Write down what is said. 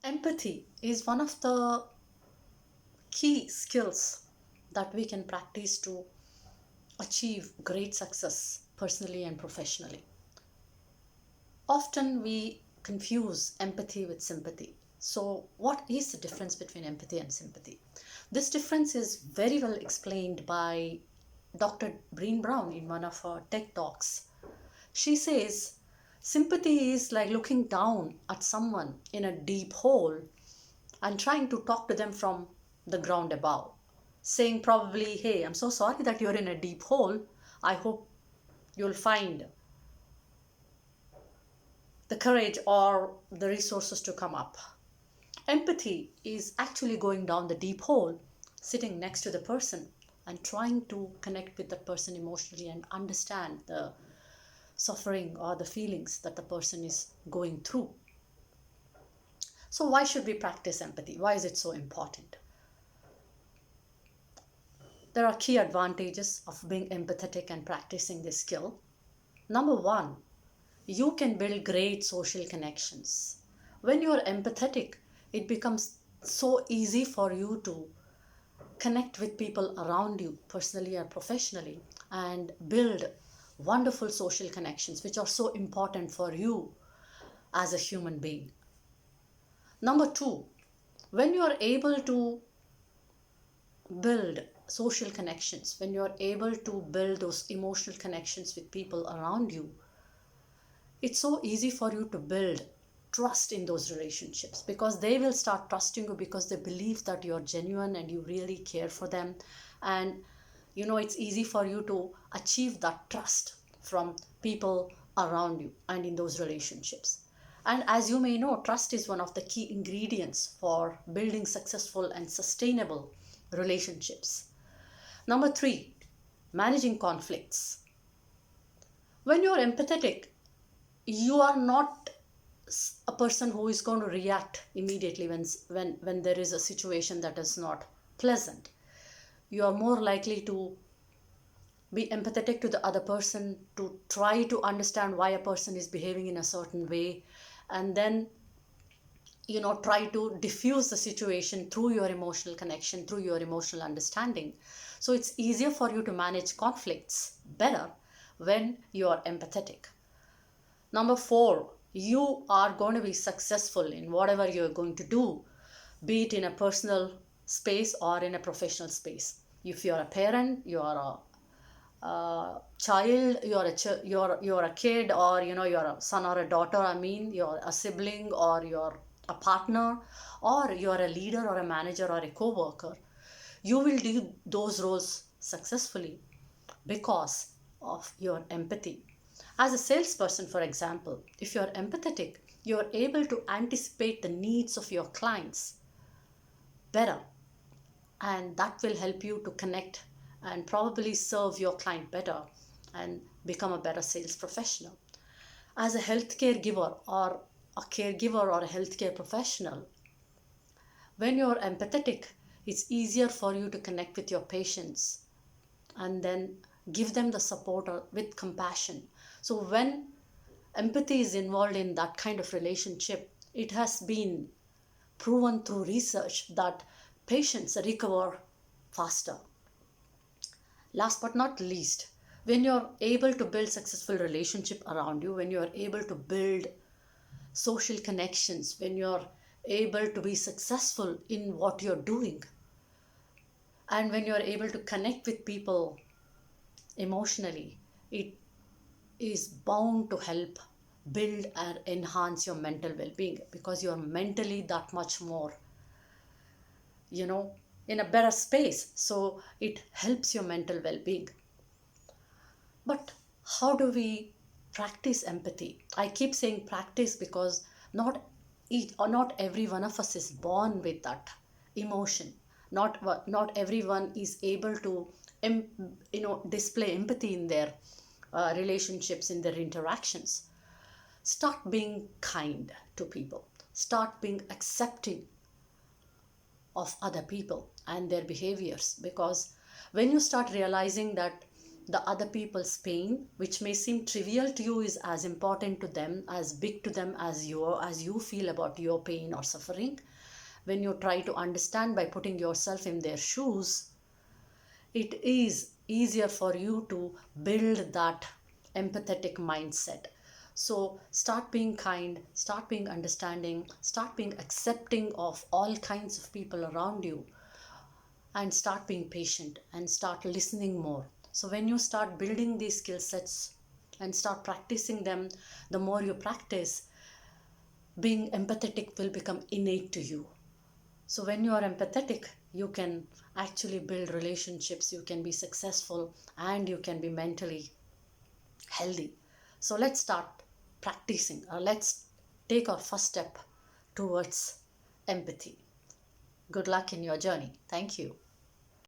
Empathy is one of the key skills that we can practice to achieve great success personally and professionally. Often we confuse empathy with sympathy. So, what is the difference between empathy and sympathy? This difference is very well explained by Dr. Breen Brown in one of her TED Talks. She says, sympathy is like looking down at someone in a deep hole and trying to talk to them from the ground above, saying probably, hey, I'm so sorry that you're in a deep hole. I hope you'll find the courage or the resources to come up. Empathy is actually going down the deep hole, sitting next to the person and trying to connect with that person emotionally and understand the suffering or the feelings that the person is going through. So, why should we practice empathy? Why is it so important? There are key advantages of being empathetic and practicing this skill. Number one, you can build great social connections. When you're empathetic, it becomes so easy for you to connect with people around you, personally or professionally, and build wonderful social connections, which are so important for you as a human being. Number two, when you are able to build social connections, when you're able to build those emotional connections with people around you, it's so easy for you to build trust in those relationships because they will start trusting you because they believe that you're genuine and you really care for them. And it's easy for you to achieve that trust from people around you and in those relationships. And as you may know, trust is one of the key ingredients for building successful and sustainable relationships. Number three, managing conflicts. When you're empathetic, you are not a person who is going to react immediately when there is a situation that is not pleasant. You are more likely to be empathetic to the other person, to try to understand why a person is behaving in a certain way, and then try to diffuse the situation through your emotional connection, through your emotional understanding. So it's easier for you to manage conflicts better when you are empathetic. Number four, you are going to be successful in whatever you're going to do, be it in a personal space or in a professional space. If you're a parent, you're a child, you're a kid, or you're a son or a daughter. I mean, you're a sibling, or you're a partner, or you're a leader or a manager or a co-worker. You will do those roles successfully because of your empathy. As a salesperson, for example, if you're empathetic, you're able to anticipate the needs of your clients better, and that will help you to connect and probably serve your client better and become a better sales professional. As a healthcare giver or a caregiver or a healthcare professional, when you're empathetic, it's easier for you to connect with your patients and then give them the support with compassion. So when empathy is involved in that kind of relationship, it has been proven through research that patients recover faster. Last but not least, when you're able to build successful relationship around you, when you're able to build social connections, when you're able to be successful in what you're doing, and when you're able to connect with people emotionally, it is bound to help build and enhance your mental well-being because you're mentally that much more you know in a better space, so it helps your mental well-being. But how do we practice empathy? I keep saying practice because not each or not every one of us is born with that emotion. Not everyone is able to display empathy in their relationships, in their interactions. Start being kind to people, start being accepting of other people and their behaviors, because when you start realizing that the other people's pain, which may seem trivial to you, is as important to them, as big to them as you feel about your pain or suffering. When you try to understand by putting yourself in their shoes, it is easier for you to build that empathetic mindset. So start being kind, start being understanding, start being accepting of all kinds of people around you, and start being patient and start listening more. So when you start building these skill sets and start practicing them, the more you practice, being empathetic will become innate to you. So when you are empathetic, you can actually build relationships, you can be successful, and you can be mentally healthy. So let's start practicing, or let's take our first step towards empathy. Good luck in your journey. Thank you.